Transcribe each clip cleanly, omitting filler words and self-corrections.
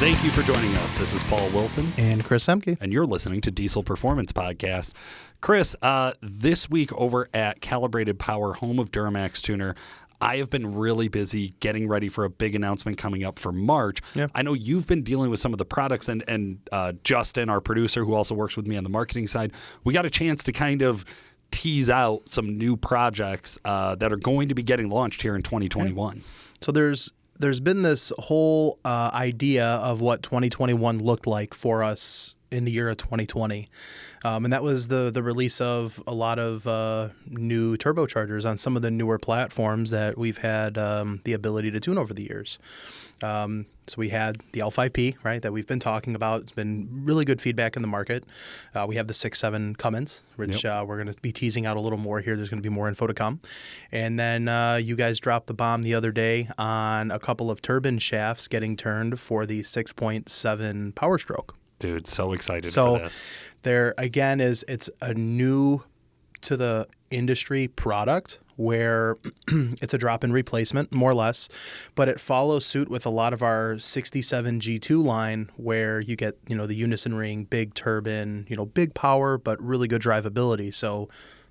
Thank you for joining us. This is Paul Wilson. And Chris Emke. And you're listening to Diesel Performance Podcast. Chris, this week over at Calibrated Power, home of Duramax Tuner, I have been really busy getting ready for a big announcement coming up for March. Yep. I know you've been dealing with some of the products, and Justin, our producer, who also works with me on the marketing side, we got a chance to kind of tease out some new projects that are going to be getting launched here in 2021. Yeah. So there's been this whole idea of what 2021 looked like for us in the year of 2020. And that was the release of a lot of new turbochargers on some of the newer platforms that we've had the ability to tune over the years. So we had the L5P, right, that we've been talking about. It's been really good feedback in the market. We have the 6.7 Cummins, which we're going to be teasing out a little more here. There's going to be more info to come. And then you guys dropped the bomb the other day on a couple of turbine shafts getting turned for the 6.7 Power Stroke. Dude, so excited for this. There, again, it's a new to the industry product where it's a drop-in replacement, more or less, but it follows suit with a lot of our 67 G2 line where you get, the unison ring, big turbine, big power, but really good drivability. So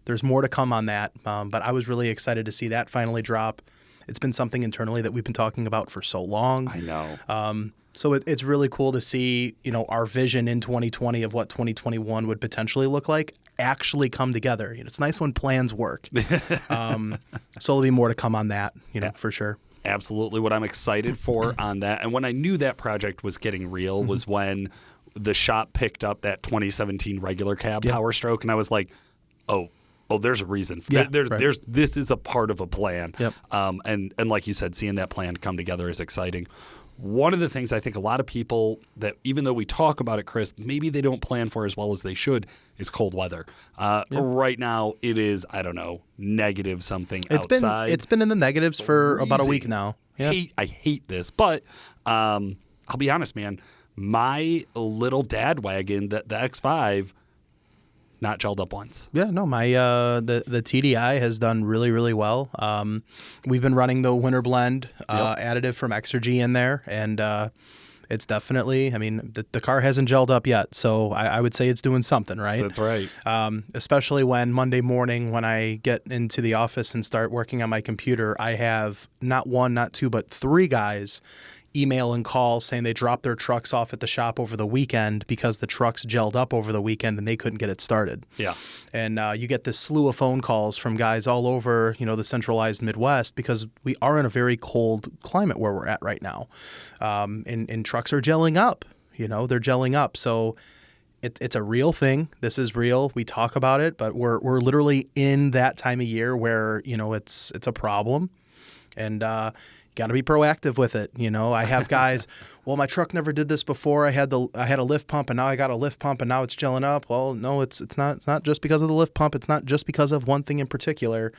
there's more to come on that, but I was really excited to see that finally drop. It's been something internally that we've been talking about for so long. I know. So it's really cool to see, our vision in 2020 of what 2021 would potentially look like actually come together. It's nice when plans work. So there'll be more to come on that, for sure. Absolutely. What I'm excited for on that, and when I knew that project was getting real, was when the shop picked up that 2017 regular cab Power Stroke, and I was like, oh, there's a reason. This is a part of a plan. Yep. And like you said, seeing that plan come together is exciting. One of the things I think a lot of people that, even though we talk about it, Chris, maybe they don't plan for as well as they should, is cold weather. Right now, it is, I don't know, negative something outside. It's been in the negatives for about a week now. Yeah. I hate this, but I'll be honest, man. My little dad wagon, the X5, not gelled up once. Yeah, no, my the TDI has done really, really well. We've been running the winter blend additive from Exergy in there, and it's definitely, the car hasn't gelled up yet, so I would say it's doing something, right? That's right. Especially when Monday morning when I get into the office and start working on my computer, I have not one, not two, but three guys email and call saying they dropped their trucks off at the shop over the weekend because the trucks gelled up over the weekend and they couldn't get it started. Yeah. And you get this slew of phone calls from guys all over, the centralized Midwest, because we are in a very cold climate where we're at right now. And trucks are gelling up, they're gelling up. So it's a real thing. This is real. We talk about it, but we're literally in that time of year where, it's a problem. And, got to be proactive with it. I have guys, well, my truck never did this before. I had a lift pump and now I got a lift pump and now it's gelling up. Well, no, it's not just because of the lift pump. It's not just because of one thing in particular.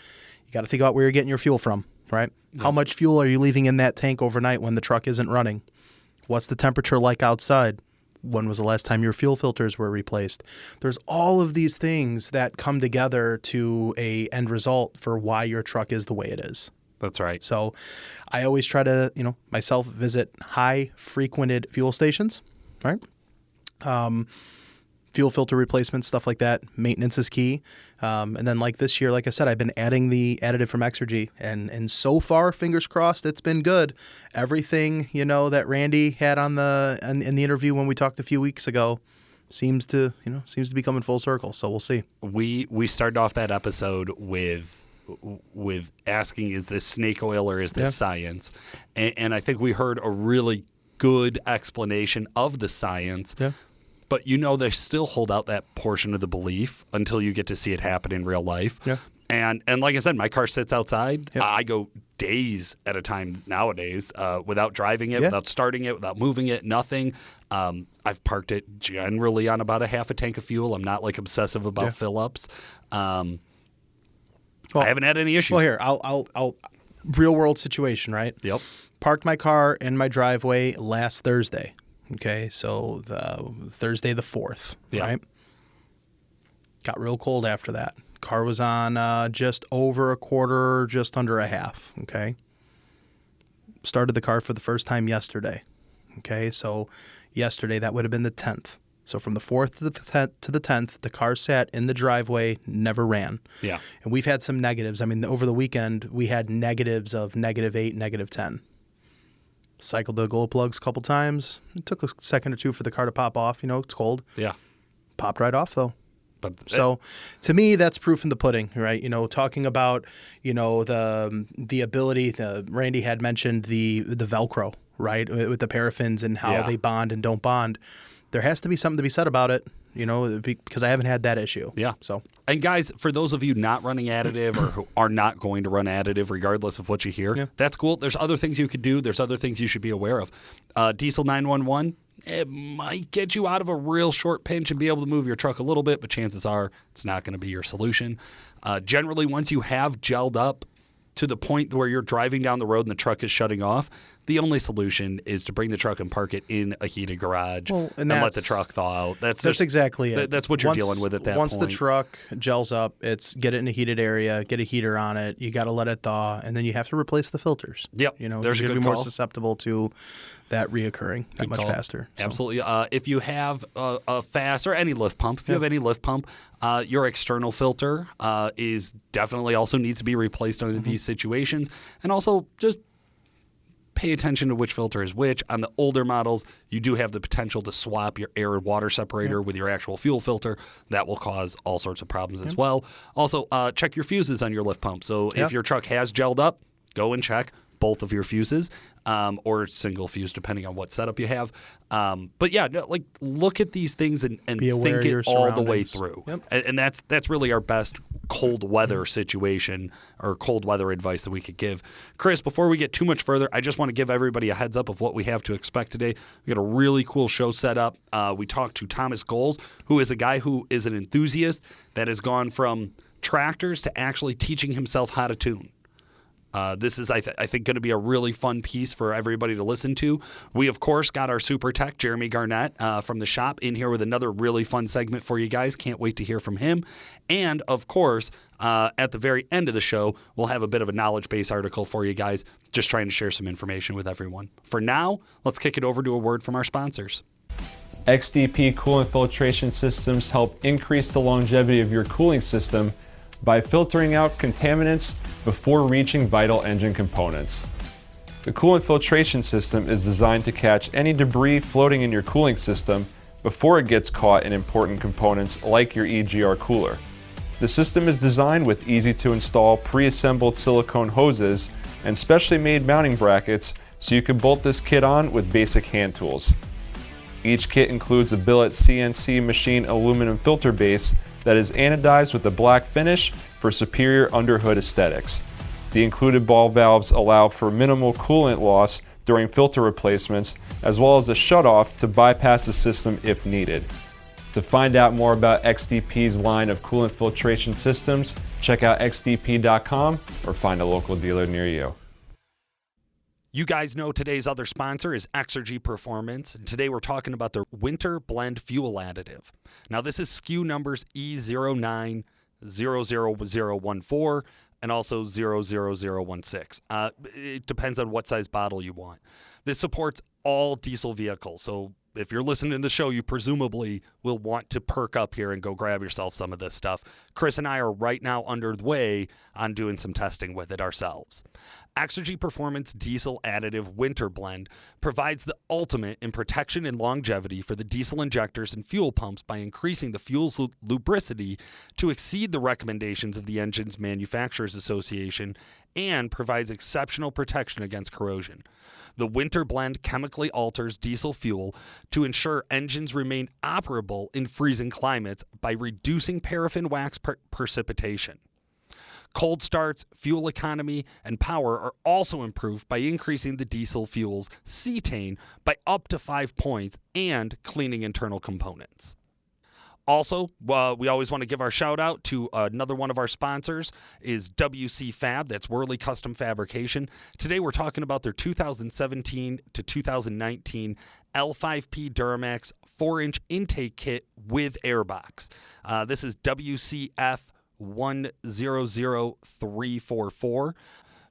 You got to think about where you're getting your fuel from, right? Yeah. How much fuel are you leaving in that tank overnight when the truck isn't running? What's the temperature like outside? When was the last time your fuel filters were replaced? There's all of these things that come together to a end result for why your truck is the way it is. That's right. So I always try to, myself visit high frequented fuel stations, right? Fuel filter replacements, stuff like that. Maintenance is key. And then like this year, like I said, I've been adding the additive from Exergy, and so far, fingers crossed, it's been good. Everything, that Randy had in the interview when we talked a few weeks ago seems to be coming full circle. So we'll see. We started off that episode with asking, is this snake oil or is this science? And I think we heard a really good explanation of the science. Yeah. But they still hold out that portion of the belief until you get to see it happen in real life. Yeah. And like I said, my car sits outside. Yep. I go days at a time nowadays without driving it, without starting it, without moving it, nothing. I've parked it generally on about a half a tank of fuel. I'm not like obsessive about fill-ups. Well, I haven't had any issues. Well, here, I'll real world situation, right? Yep. Parked my car in my driveway last Thursday. Okay, so the Thursday the 4th, right? Got real cold after that. Car was on just over a quarter, just under a half, okay? Started the car for the first time yesterday, Okay, so yesterday that would have been the 10th. So from the 4th to the 10th, the car sat in the driveway, never ran. Yeah. And we've had some negatives. I mean, over the weekend, we had negatives of -8, -10. Cycled the glow plugs a couple times. It took a second or two for the car to pop off. It's cold. Yeah. Popped right off, though. But So to me, that's proof in the pudding, right? Talking about, the ability, Randy had mentioned the Velcro, right? With the paraffins and how they bond and don't bond. There has to be something to be said about it, because I haven't had that issue. Yeah. So, and guys, for those of you not running additive or who are not going to run additive, regardless of what you hear, that's cool. There's other things you could do. There's other things you should be aware of. Diesel 911, it might get you out of a real short pinch and be able to move your truck a little bit, but chances are it's not going to be your solution. Generally, once you have gelled up to the point where you're driving down the road and the truck is shutting off, the only solution is to bring the truck and park it in a heated garage and let the truck thaw out. That's exactly it. That's what you're dealing with at that point. Once the truck gels up, get it in a heated area, get a heater on it. You got to let it thaw, and then you have to replace the filters. Yep. There's going to be more susceptible to that reoccurring that much faster. So. Absolutely. If you have a fast or any lift pump, if you have any lift pump, your external filter is definitely also needs to be replaced under these situations. And also just pay attention to which filter is which. On the older models, you do have the potential to swap your air and water separator with your actual fuel filter. That will cause all sorts of problems as well. Also, check your fuses on your lift pump. So if your truck has gelled up, go and check both of your fuses or single fuse, depending on what setup you have. But yeah, look at these things and think it all the way through. Yep. And that's really our best cold weather situation or cold weather advice that we could give. Chris, before we get too much further, I just want to give everybody a heads up of what we have to expect today. We got a really cool show set up. We talked to Thomas Golz, who is a guy who is an enthusiast that has gone from tractors to actually teaching himself how to tune. This is, I think, going to be a really fun piece for everybody to listen to. We, of course, got our super tech, Jeremy Garnett, from the shop in here with another really fun segment for you guys. Can't wait to hear from him. And, of course, at the very end of the show, we'll have a bit of a knowledge base article for you guys, just trying to share some information with everyone. For now, let's kick it over to a word from our sponsors. XDP coolant filtration systems help increase the longevity of your cooling system by filtering out contaminants before reaching vital engine components. The coolant filtration system is designed to catch any debris floating in your cooling system before it gets caught in important components like your EGR cooler. The system is designed with easy-to-install pre-assembled silicone hoses and specially made mounting brackets so you can bolt this kit on with basic hand tools. Each kit includes a billet CNC machine aluminum filter base that is anodized with a black finish for superior underhood aesthetics. The included ball valves allow for minimal coolant loss during filter replacements, as well as a shutoff to bypass the system if needed. To find out more about XDP's line of coolant filtration systems, check out xdp.com or find a local dealer near you. You guys know today's other sponsor is Exergy Performance, and today we're talking about their Winter Blend Fuel Additive. Now, this is SKU numbers E09000014 and also 00016. It depends on what size bottle you want. This supports all diesel vehicles, so if you're listening to the show, you presumably will want to perk up here and go grab yourself some of this stuff. Chris and I are right now underway on doing some testing with it ourselves. Exergy Performance Diesel Additive Winter Blend provides the ultimate in protection and longevity for the diesel injectors and fuel pumps by increasing the fuel's lubricity to exceed the recommendations of the Engine's Manufacturers Association and provides exceptional protection against corrosion. The Winter Blend chemically alters diesel fuel to ensure engines remain operable in freezing climates by reducing paraffin wax precipitation. Cold starts, fuel economy, and power are also improved by increasing the diesel fuel's cetane by up to 5 points and cleaning internal components. Also, we always want to give our shout out to another one of our sponsors is WCFAB. That's Worley Custom Fabrication. Today we're talking about their 2017 to 2019 L5P Duramax 4-inch intake kit with airbox. This is WCF 100344.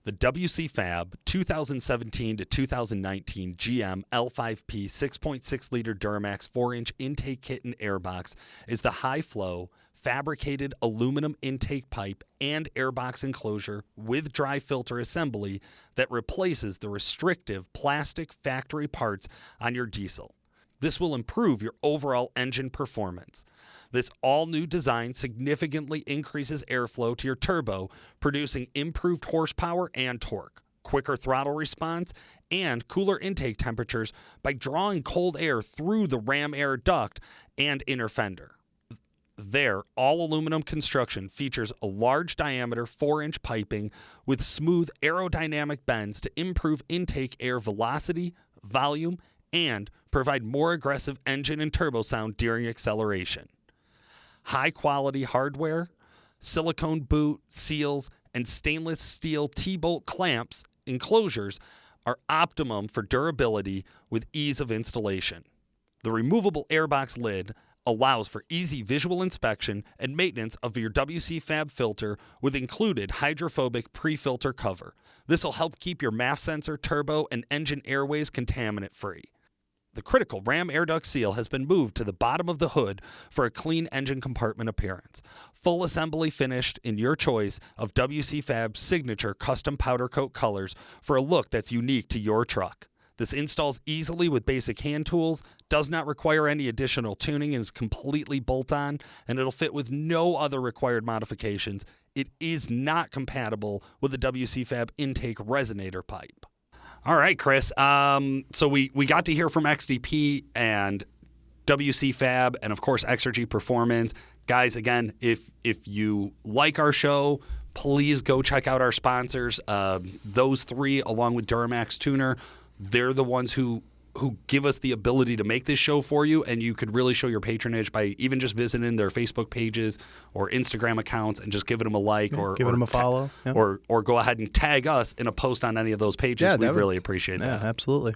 The WCFAB 2017 to 2019 GM L5P 6.6 liter Duramax 4-inch intake kit and airbox is the high-flow fabricated aluminum intake pipe and airbox enclosure with dry filter assembly that replaces the restrictive plastic factory parts on your diesel. This will improve your overall engine performance. This all-new design significantly increases airflow to your turbo, producing improved horsepower and torque, quicker throttle response, and cooler intake temperatures by drawing cold air through the ram air duct and inner fender. Their all-aluminum construction features a large diameter 4-inch piping with smooth aerodynamic bends to improve intake air velocity, volume, and provide more aggressive engine and turbo sound during acceleration. High-quality hardware, silicone boot, seals, and stainless steel T-bolt clamps enclosures are optimum for durability with ease of installation. The removable airbox lid allows for easy visual inspection and maintenance of your WCFAB filter with included hydrophobic pre-filter cover. This will help keep your MAF sensor, turbo, and engine airways contaminant-free. The critical ram air duct seal has been moved to the bottom of the hood for a clean engine compartment appearance. Full assembly finished in your choice of WCFAB's signature custom powder coat colors for a look that's unique to your truck. This installs easily with basic hand tools, does not require any additional tuning, and is completely bolt-on, and it'll fit with no other required modifications. It is not compatible with the WCFAB intake resonator pipe. All right, Chris. So we got to hear from XDP and WCFAB and, of course, Exergy Performance. Guys, again, if you like our show, please go check out our sponsors. Those three, along with Duramax Tuner, they're the ones who give us the ability to make this show for you, and you could really show your patronage by even just visiting their Facebook pages or Instagram accounts and just giving them a like or giving them a follow. Yeah. Or go ahead and tag us in a post on any of those pages. Yeah, We'd really appreciate that. Yeah, absolutely.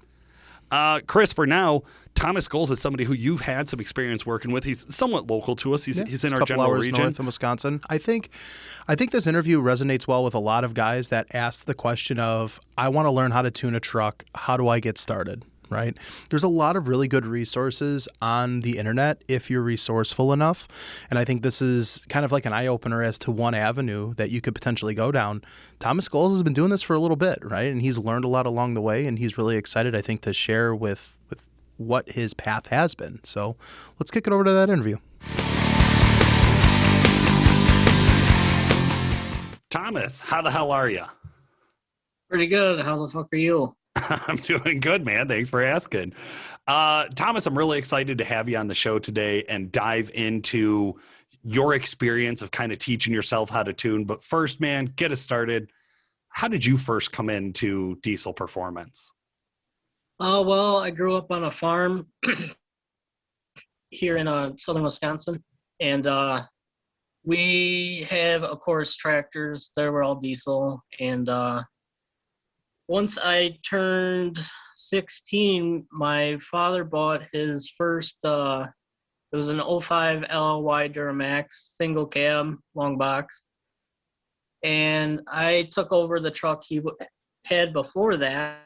Chris, for now, Thomas Golz is somebody who you've had some experience working with. He's somewhat local to us. He's in our general region. A couple hours north of Wisconsin. I think this interview resonates well with a lot of guys that ask the question of, I want to learn how to tune a truck. How do I get started? Right? There's a lot of really good resources on the internet if you're resourceful enough. And I think this is kind of like an eye-opener as to one avenue that you could potentially go down. Thomas Golz has been doing this for a little bit, right? And he's learned a lot along the way, and he's really excited, I think, to share with what his path has been. So let's kick it over to that interview. Thomas, how the hell are you? Pretty good. How the fuck are you? I'm doing good, man. Thanks for asking. Thomas, I'm really excited to have you on the show today and dive into your experience of kind of teaching yourself how to tune. But first, man, get us started. How did you first come into diesel performance? Well, I grew up on a farm here in southern Wisconsin. And we have, of course, tractors. They were all diesel. And once I turned 16, my father bought his first, it was an 05 LLY Duramax, single cab, long box. And I took over the truck he had before that.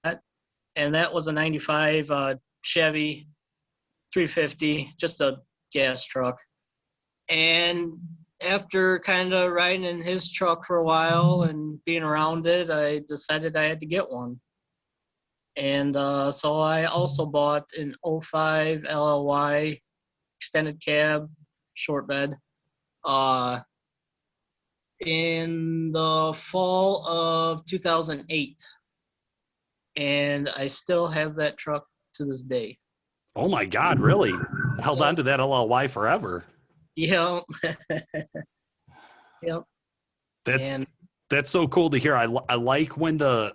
And that was a 95 Chevy 350, just a gas truck. And after kind of riding in his truck for a while and being around it, I decided I had to get one. And so I also bought an 05 LLY extended cab short bed in the fall of 2008. And I still have that truck to this day. Oh my God, really? Held on to that LLY forever. Yeah. Yep. That's so cool to hear. I like when the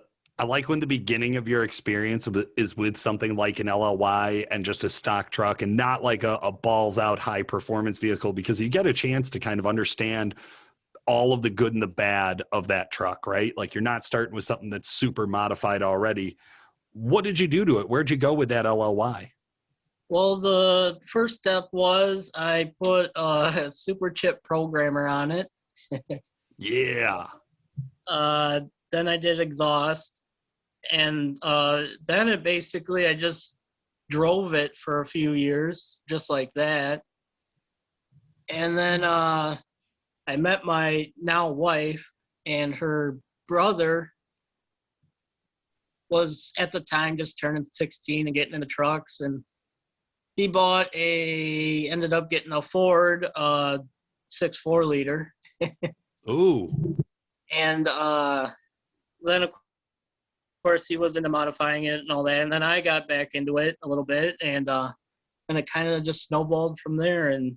beginning of your experience is with something like an LLY and just a stock truck and not like a balls out high performance vehicle, because you get a chance to kind of understand all of the good and the bad of that truck, right? Like you're not starting with something that's super modified already. What did you do to it? Where'd you go with that LLY? Well, the first step was I put a super chip programmer on it. Yeah. then I did exhaust, and then it basically, I just drove it for a few years, just like that. And then I met my now wife, and her brother was at the time just turning 16 and getting into trucks, and he ended up getting a Ford 6.4 liter. Ooh. And then of course he was into modifying it and all that, and then I got back into it a little bit, and it kind of just snowballed from there, and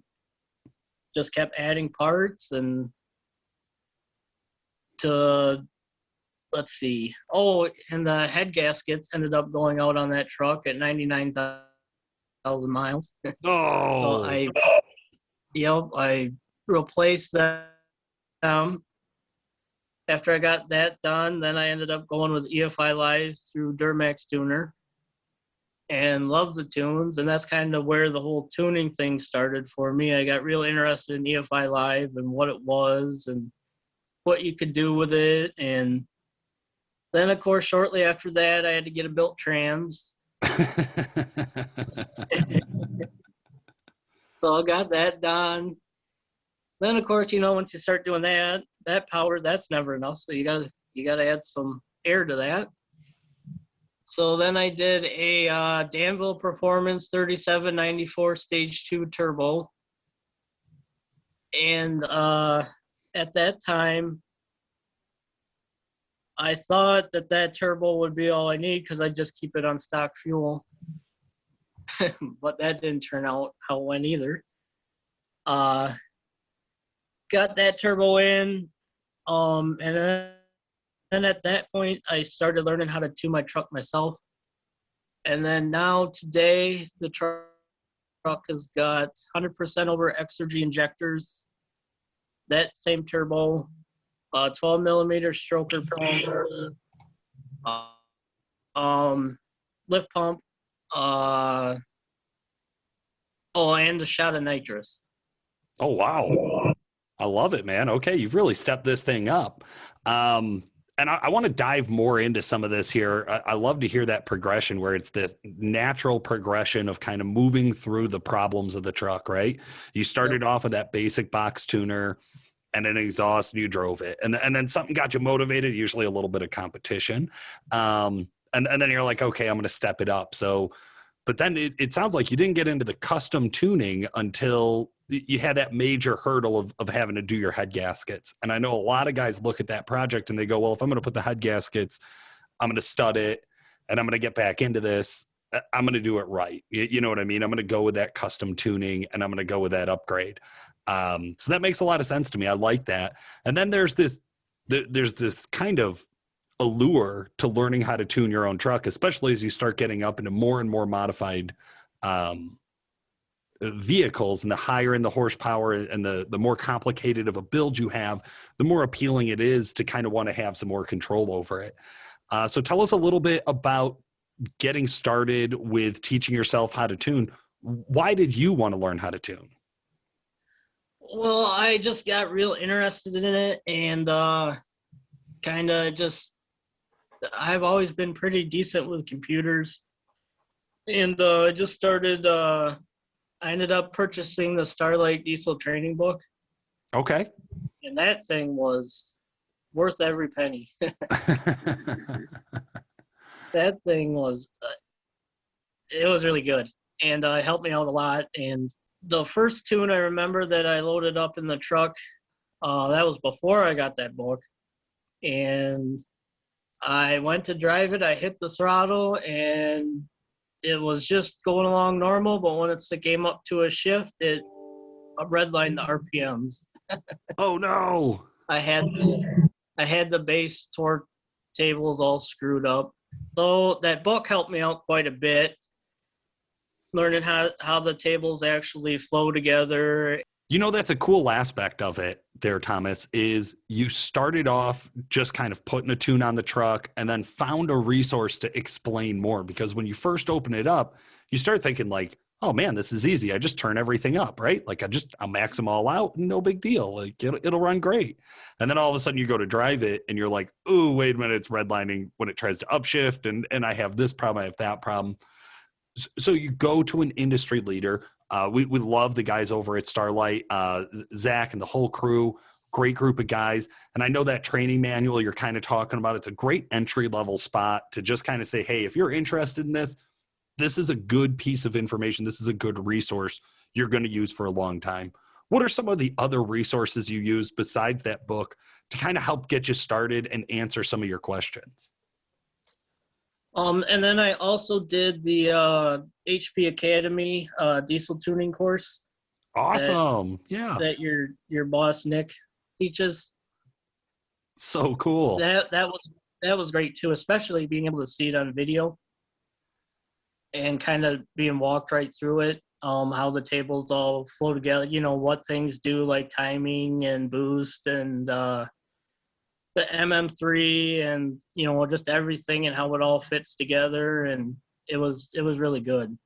just kept adding parts, and let's see. Oh, and the head gaskets ended up going out on that truck at 99,000 miles. Oh. So I replaced them. After I got that done, then I ended up going with EFI Live through Duramax Tuner, and loved the tunes. And that's kind of where the whole tuning thing started for me. I got real interested in EFI Live and what it was and what you could do with it. And then, of course, shortly after that, I had to get a built trans. So I got that done. Then, of course, once you start doing that power, that's never enough. So you gotta add some air to that. So then I did a Danville Performance 3794 Stage 2 Turbo. And at that time, I thought that turbo would be all I need because I just keep it on stock fuel. But that didn't turn out how it went either. Got that turbo in, and then at that point, I started learning how to tune my truck myself. And then now today, the truck has got 100% over Exergy injectors, that same turbo, 12 millimeter stroker pump, lift pump, and a shot of nitrous. Oh, wow. I love it, man. Okay, you've really stepped this thing up. And I want to dive more into some of this here. I love to hear that progression where it's this natural progression of kind of moving through the problems of the truck, right? You started off with that basic box tuner and an exhaust, and you drove it. And then something got you motivated, usually a little bit of competition. And then you're like, okay, I'm going to step it up. So, but then it sounds like you didn't get into the custom tuning until you had that major hurdle of having to do your head gaskets. And I know a lot of guys look at that project and they go, well, if I'm going to put the head gaskets, I'm going to stud it and I'm going to get back into this. I'm going to do it right. You know what I mean? I'm going to go with that custom tuning and I'm going to go with that upgrade. So that makes a lot of sense to me. I like that. And then there's this kind of allure to learning how to tune your own truck, especially as you start getting up into more and more modified vehicles, and the higher in the horsepower and the more complicated of a build you have, the more appealing it is to kind of want to have some more control over it. So tell us a little bit about getting started with teaching yourself how to tune. Why did you want to learn how to tune? Well, I just got real interested in it, and kind of I've always been pretty decent with computers, and I just started I ended up purchasing the Starlight Diesel training book. Okay. And that thing was worth every penny. That thing was, it was really good. And it helped me out a lot. And the first tune I remember that I loaded up in the truck, that was before I got that book. And I went to drive it. I hit the throttle and it was just going along normal, but when it came up to a shift, it redlined the RPMs. Oh no! I had the base torque tables all screwed up. So that book helped me out quite a bit, learning how the tables actually flow together. You know, that's a cool aspect of it there, Thomas, is you started off just kind of putting a tune on the truck and then found a resource to explain more. Because when you first open it up, you start thinking like, oh man, this is easy. I just turn everything up, right? Like I'll max them all out, no big deal. Like it'll run great. And then all of a sudden you go to drive it and you're like, oh, wait a minute, it's redlining when it tries to upshift, and I have this problem, I have that problem. So you go to an industry leader. We love the guys over at Starlight, Zach and the whole crew, great group of guys. And I know that training manual you're kind of talking about, it's a great entry level spot to just kind of say, hey, if you're interested in this, this is a good piece of information. This is a good resource you're going to use for a long time. What are some of the other resources you use besides that book to kind of help get you started and answer some of your questions? And then I also did the HP Academy diesel tuning course. Awesome. That your boss Nick teaches. So cool. That was great too, especially being able to see it on video and kind of being walked right through it. How the tables all flow together, what things do, like timing and boost and the MM3 and just everything and how it all fits together, and it was really good.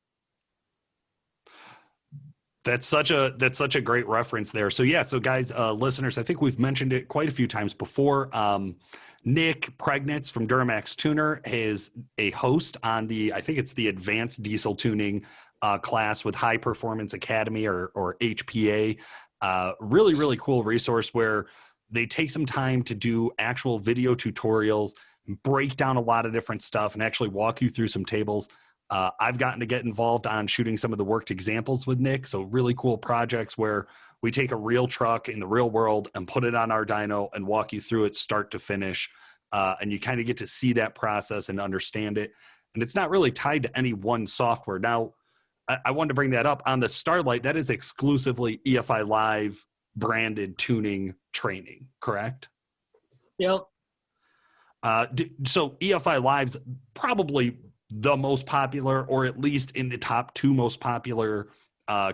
That's such a great reference there. So yeah, so guys, listeners, I think we've mentioned it quite a few times before. Nick Pregnitz from Duramax Tuner is a host on I think it's the Advanced Diesel Tuning class with High Performance Academy or HPA. Really, really cool resource where they take some time to do actual video tutorials, break down a lot of different stuff, and actually walk you through some tables. I've gotten to get involved on shooting some of the worked examples with Nick. So really cool projects where we take a real truck in the real world and put it on our dyno and walk you through it start to finish. And you kind of get to see that process and understand it. And it's not really tied to any one software. Now, I wanted to bring that up. On the Starlight, that is exclusively EFI Live branded tuning training, correct? Yep. So EFI Live's probably the most popular, or at least in the top 2 most popular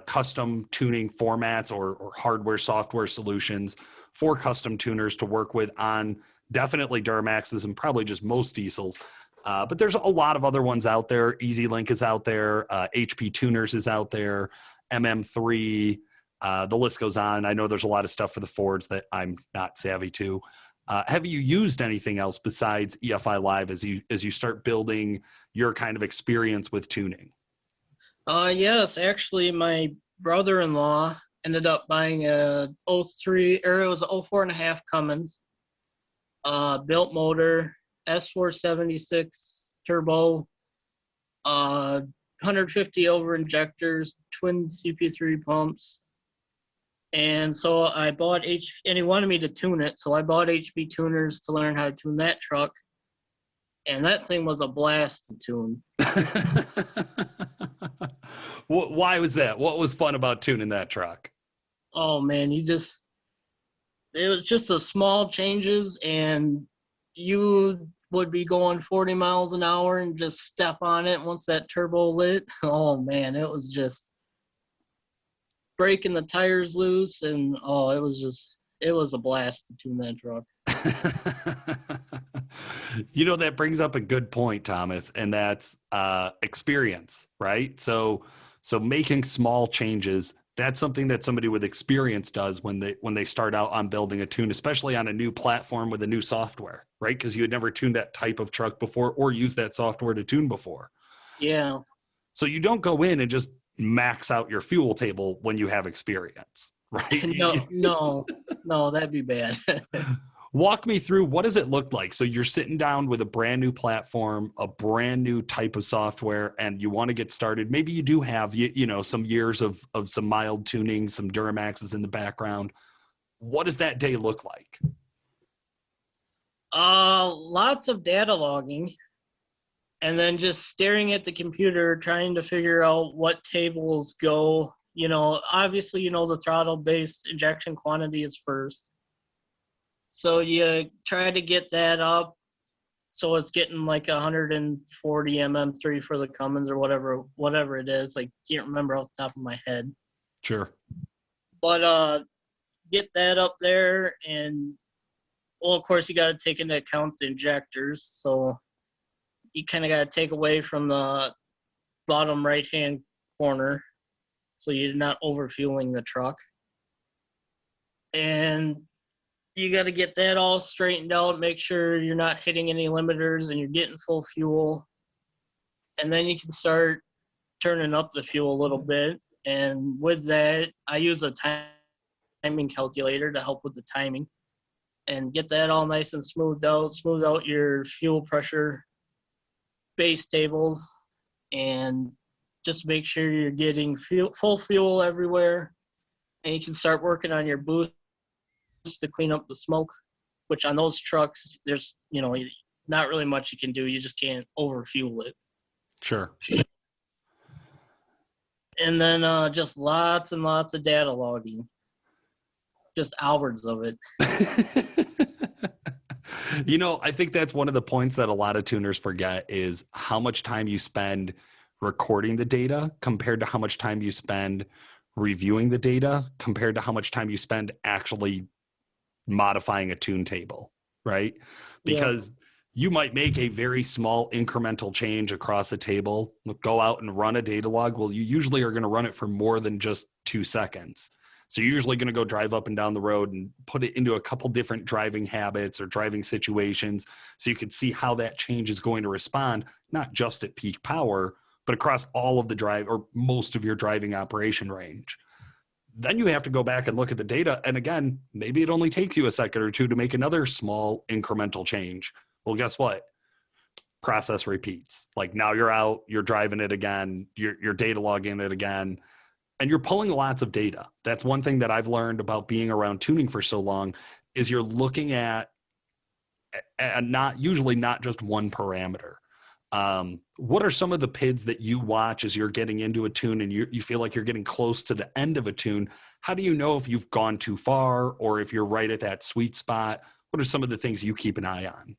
custom tuning formats or hardware software solutions for custom tuners to work with on definitely Duramaxes and probably just most diesels. But there's a lot of other ones out there. EasyLink is out there. HP Tuners is out there. MM3. The list goes on. I know there's a lot of stuff for the Fords that I'm not savvy to. Have you used anything else besides EFI Live as you start building your kind of experience with tuning? Yes, actually, my brother-in-law ended up buying a 03, or it was a 04.5 Cummins, built motor, S476 turbo, 150 over injectors, twin CP3 pumps. And so I bought and he wanted me to tune it. So I bought HP tuners to learn how to tune that truck. And that thing was a blast to tune. Why was that? What was fun about tuning that truck? Oh man, it was just the small changes, and you would be going 40 miles an hour and just step on it once that turbo lit. Oh man, it was just breaking the tires loose, and it was a blast to tune that truck. That brings up a good point, Thomas, and that's experience, right? So making small changes, that's something that somebody with experience does when they start out on building a tune, especially on a new platform with a new software, right? Because you had never tuned that type of truck before or used that software to tune before. Yeah. So you don't go in and just max out your fuel table when you have experience, right? No, that'd be bad. Walk me through, what does it look like? So you're sitting down with a brand new platform, a brand new type of software, and you want to get started. Maybe you do have, some years of some mild tuning, some Duramaxes in the background. What does that day look like? Lots of data logging, and then just staring at the computer, trying to figure out what tables go. Obviously, the throttle-based injection quantity is first. So you try to get that up so it's getting like 140 MM3 for the Cummins or whatever it is. Like, can't remember off the top of my head. Sure. But get that up there, and of course you got to take into account the injectors. So you kind of got to take away from the bottom right-hand corner, so you're not overfueling the truck. And you got to get that all straightened out, make sure you're not hitting any limiters and you're getting full fuel. And then you can start turning up the fuel a little bit. And with that, I use a timing calculator to help with the timing and get that all nice and smoothed out, smooth out your fuel pressure base tables, and just make sure you're getting full fuel everywhere. And you can start working on your boost to clean up the smoke, which on those trucks, there's, not really much you can do. You just can't overfuel it. Sure. And then just lots and lots of data logging. Just hours of it. I think that's one of the points that a lot of tuners forget is how much time you spend recording the data compared to how much time you spend reviewing the data compared to how much time you spend actually modifying a tune table, right? Because you might make a very small incremental change across the table, go out and run a data log. Well, you usually are going to run it for more than just 2 seconds. So you're usually going to go drive up and down the road and put it into a couple different driving habits or driving situations so you can see how that change is going to respond, not just at peak power, but across all of the drive or most of your driving operation range. Then you have to go back and look at the data. And again, maybe it only takes you a second or two to make another small incremental change. Well, guess what? Process repeats. Like now you're out, you're driving it again, you're data logging it again, and you're pulling lots of data. That's one thing that I've learned about being around tuning for so long is you're looking at not just one parameter. What are some of the PIDs that you watch as you're getting into a tune and you feel like you're getting close to the end of a tune? How do you know if you've gone too far or if you're right at that sweet spot? What are some of the things you keep an eye on?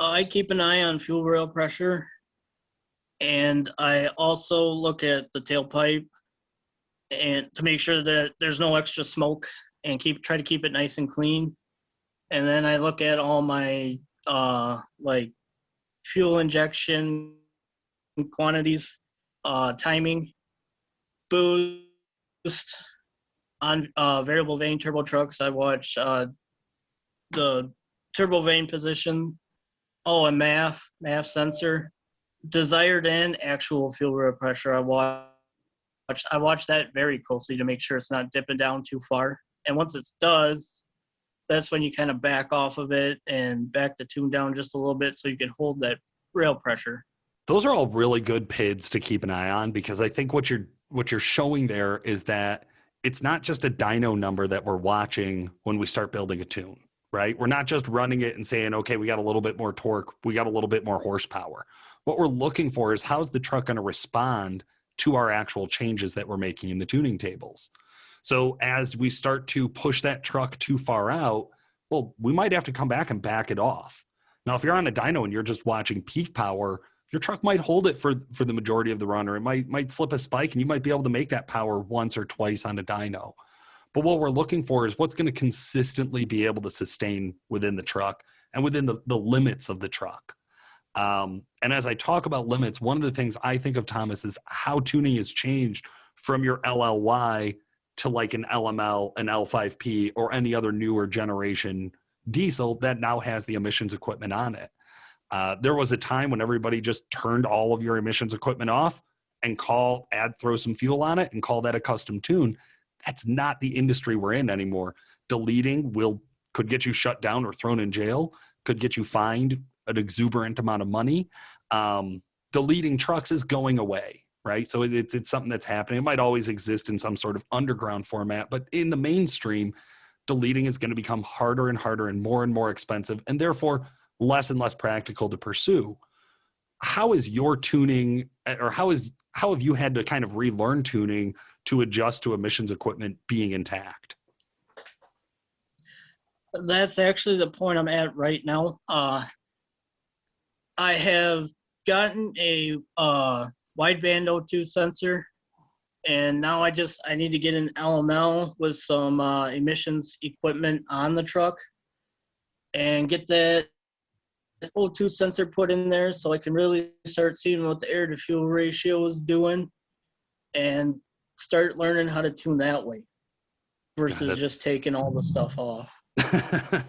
I keep an eye on fuel rail pressure, and I also look at the tailpipe and to make sure that there's no extra smoke and try to keep it nice and clean. And then I look at all my fuel injection quantities, timing, boost on variable vane turbo trucks. I watch the turbo vane position. And MAF sensor, desired and actual fuel rail pressure. I watch that very closely to make sure it's not dipping down too far. And once it does, that's when you kind of back off of it and back the tune down just a little bit so you can hold that rail pressure. Those are all really good PIDs to keep an eye on, because I think what you're showing there is that it's not just a dyno number that we're watching when we start building a tune, right? We're not just running it and saying, okay, we got a little bit more torque, we got a little bit more horsepower. What we're looking for is how's the truck going to respond to our actual changes that we're making in the tuning tables. So as we start to push that truck too far out, well, we might have to come back and back it off. Now, if you're on a dyno and you're just watching peak power, your truck might hold it for the majority of the run, or it might slip a spike and you might be able to make that power once or twice on a dyno. But what we're looking for is what's going to consistently be able to sustain within the truck and within the limits of the truck. And as I talk about limits, one of the things I think of, Thomas, is how tuning has changed from your LLY to like an LML, an L5P, or any other newer generation diesel that now has the emissions equipment on it. There was a time when everybody just turned all of your emissions equipment off and throw some fuel on it and call that a custom tune. That's not the industry we're in anymore. Deleting could get you shut down or thrown in jail, could get you fined an exuberant amount of money. Deleting trucks is going away, right? So it's something that's happening. It might always exist in some sort of underground format, but in the mainstream, deleting is going to become harder and harder and more expensive, and therefore less and less practical to pursue. How is your tuning, or how have you had to kind of relearn tuning to adjust to emissions equipment being intact? That's actually the point I'm at right now. I have gotten a wideband O2 sensor, and now I need to get an LML with some emissions equipment on the truck and get that O2 sensor put in there so I can really start seeing what the air to fuel ratio is doing and start learning how to tune that way versus just taking all the stuff off.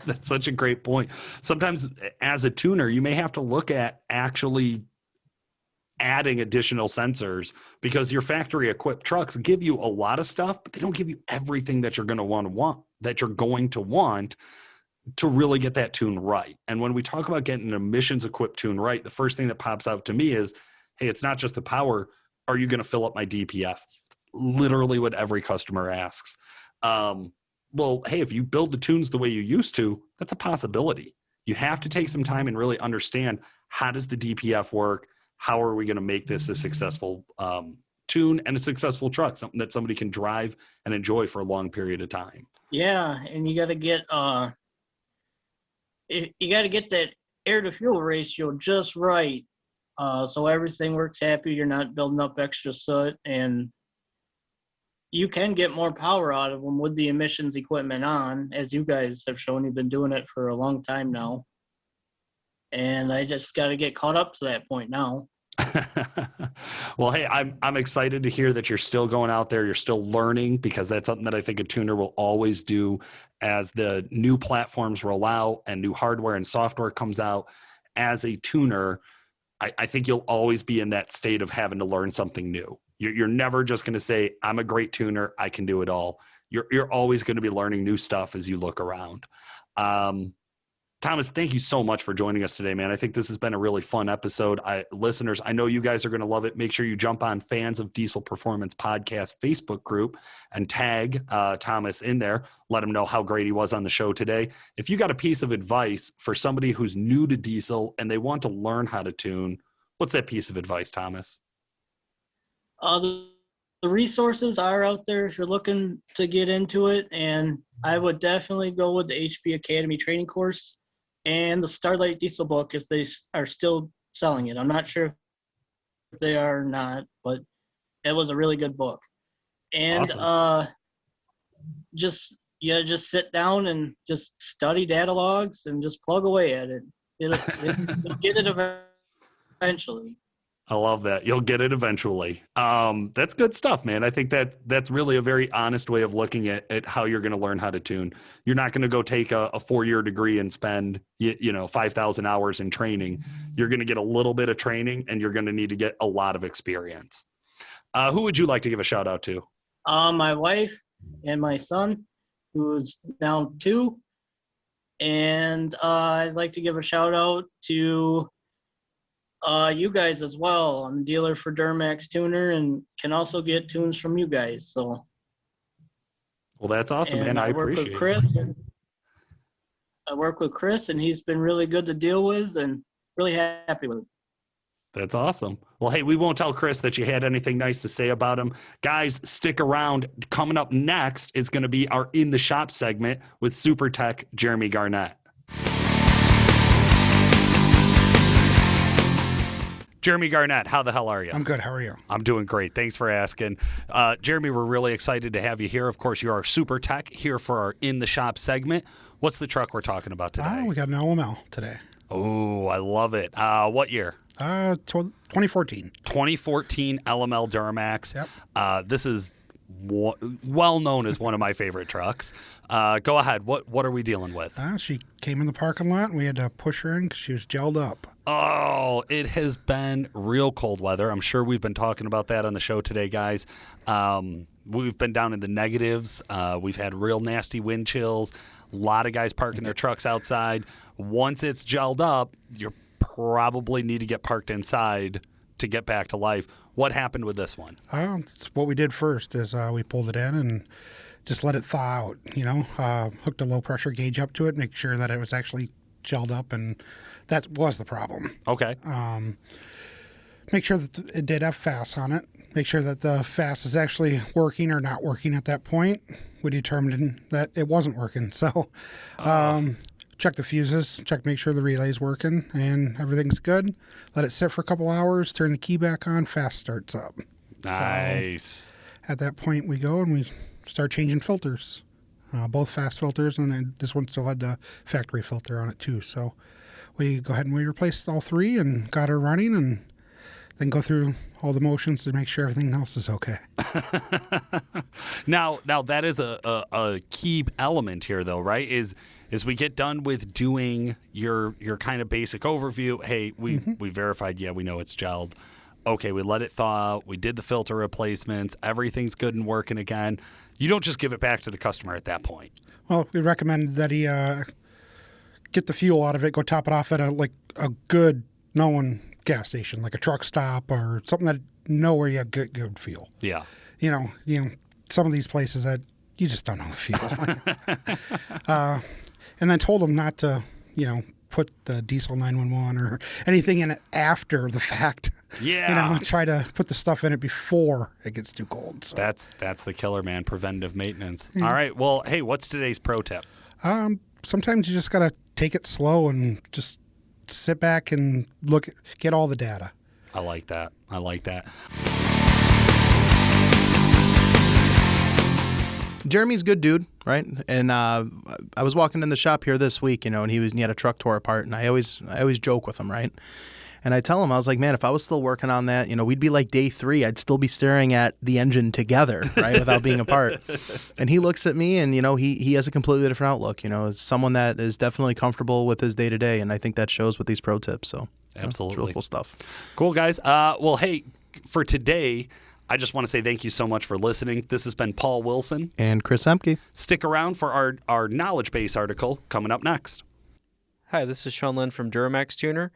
That's such a great point. Sometimes as a tuner, you may have to look at actually adding additional sensors because your factory equipped trucks give you a lot of stuff, but they don't give you everything that you're going to want to really get that tune right. And when we talk about getting an emissions equipped tune right, the first thing that pops out to me is, hey, it's not just the power. Are you going to fill up my DPF? Literally what every customer asks. Well, hey, if you build the tunes the way you used to, that's a possibility. You have to take some time and really understand, how does the DPF work? How are we going to make this a successful tune and a successful truck, something that somebody can drive and enjoy for a long period of time? Yeah, and you got to get that air to fuel ratio just right, so everything works happy. You're not building up extra soot, and you can get more power out of them with the emissions equipment on, as you guys have shown. You've been doing it for a long time now. And I just got to get caught up to that point now. Well, hey, I'm excited to hear that you're still going out there. You're still learning, because that's something that I think a tuner will always do as the new platforms roll out and new hardware and software comes out. As a tuner, I think you'll always be in that state of having to learn something new. You're never just going to say, I'm a great tuner, I can do it all. You're always going to be learning new stuff as you look around. Thomas, thank you so much for joining us today, man. I think this has been a really fun episode. Listeners, I know you guys are going to love it. Make sure you jump on Fans of Diesel Performance Podcast Facebook group and tag Thomas in there. Let him know how great he was on the show today. If you got a piece of advice for somebody who's new to diesel and they want to learn how to tune, what's that piece of advice, Thomas? The resources are out there if you're looking to get into it, and I would definitely go with the HP Academy training course and the Starlight Diesel book if they are still selling it. I'm not sure if they are or not, but it was a really good book. And awesome. Just sit down and just study data logs and just plug away at it. You'll get it eventually. I love that. You'll get it eventually. That's good stuff, man. I think that's really a very honest way of looking at how you're going to learn how to tune. You're not going to go take a 4-year degree and spend 5,000 hours in training. You're going to get a little bit of training, and you're going to need to get a lot of experience. Who would you like to give a shout out to? My wife and my son, who's now 2. And I'd like to give a shout out to you guys as well. I'm a dealer for Duramax Tuner and can also get tunes from you guys. So, well, that's awesome, man. I appreciate it. I work with Chris, and he's been really good to deal with and really happy with it. That's awesome. Well, hey, we won't tell Chris that you had anything nice to say about him. Guys, stick around. Coming up next is going to be our In the Shop segment with Super Tech Jeremy Garnett. Jeremy Garnett, how the hell are you? I'm good. How are you? I'm doing great. Thanks for asking. Jeremy, we're really excited to have you here. Of course, you're our Super Tech here for our In the Shop segment. What's the truck we're talking about today? We got an LML today. Oh, I love it. What year? 2014. 2014 LML Duramax. Yep. This is well known as one of my favorite trucks. Go ahead. What are we dealing with? She came in the parking lot, and we had to push her in because she was gelled up. Oh, it has been real cold weather. I'm sure we've been talking about that on the show today, guys. We've been down in the negatives. We've had real nasty wind chills. A lot of guys parking their trucks outside. Once it's gelled up, you probably need to get parked inside to get back to life. What happened with this one? It's what we did first is we pulled it in and just let it thaw out, hooked a low pressure gauge up to it, make sure that it was actually gelled up, and that was the problem. Okay. Make sure that it did have FAS on it. Make sure that the FAS is actually working or not working at that point. We determined that it wasn't working. So check the fuses, make sure the relay's working, and everything's good. Let it sit for a couple hours, turn the key back on, FAS starts up. Nice. So at that point, we go and we start changing filters, both FAS filters, and then this one still had the factory filter on it too. So we go ahead and we replaced all 3 and got her running, and then go through all the motions to make sure everything else is okay. Now that is a key element here, though, right? Is we get done with doing your kind of basic overview. Hey, we verified, yeah, we know it's gelled. Okay, we let it thaw out. We did the filter replacements. Everything's good and working again. You don't just give it back to the customer at that point. Well, we recommend that he get the fuel out of it, go top it off at a good known gas station, like a truck stop or something that where you have good fuel. Yeah. You know, some of these places that you just don't know the fuel. And then told them not to, put the diesel 911 or anything in it after the fact. Yeah. Try to put the stuff in it before it gets too cold. So. That's the killer, man. Preventative maintenance. All right. Well, hey, what's today's pro tip? Sometimes you just got to take it slow and just sit back and get all the data. I like that. Jeremy's a good dude, right? And I was walking in the shop here this week, and he had a truck tore apart, and I always joke with him, right? And I tell him, I was like, man, if I was still working on that, we'd be like day 3. I'd still be staring at the engine together, right, without being apart. And he looks at me, and he has a completely different outlook. Someone that is definitely comfortable with his day to day, and I think that shows with these pro tips. So absolutely, it's really cool stuff. Cool, guys. Well, hey, for today, I just want to say thank you so much for listening. This has been Paul Wilson and Chris Emke. Stick around for our knowledge base article coming up next. Hi, this is Sean Lynn from Duramax Tuner,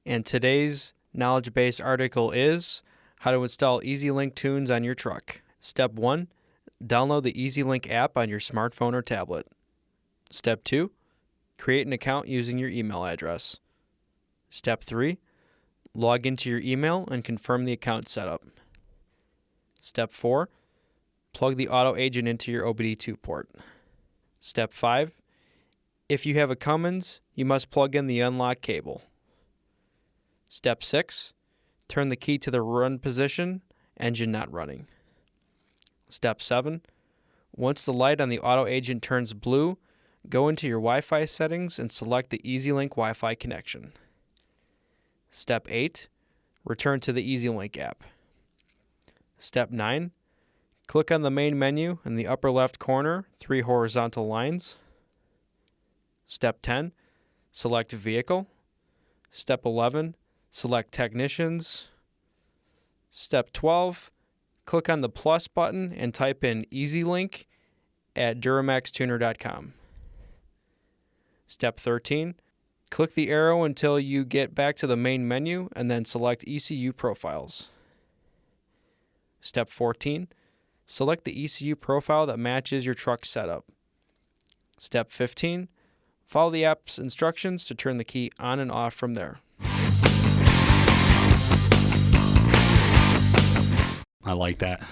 and today's knowledge base article is how to install EasyLink tunes on your truck. Step 1, download the EasyLink app on your smartphone or tablet. Step 2, create an account using your email address. Step 3, log into your email and confirm the account setup. Step 4, plug the auto agent into your OBD2 port. Step 5, if you have a Cummins, you must plug in the unlock cable. Step 6, turn the key to the run position, engine not running. Step 7, once the light on the auto agent turns blue, go into your Wi-Fi settings and select the EasyLink Wi-Fi connection. Step 8, return to the EasyLink app. Step 9, click on the main menu in the upper left corner, 3 horizontal lines. Step 10, select Vehicle. Step 11, select Technicians. Step 12, click on the plus button and type in EasyLink at DuramaxTuner.com. Step 13, click the arrow until you get back to the main menu and then select ECU Profiles. Step 14, select the ECU profile that matches your truck setup. Step 15, follow the app's instructions to turn the key on and off from there. I like that.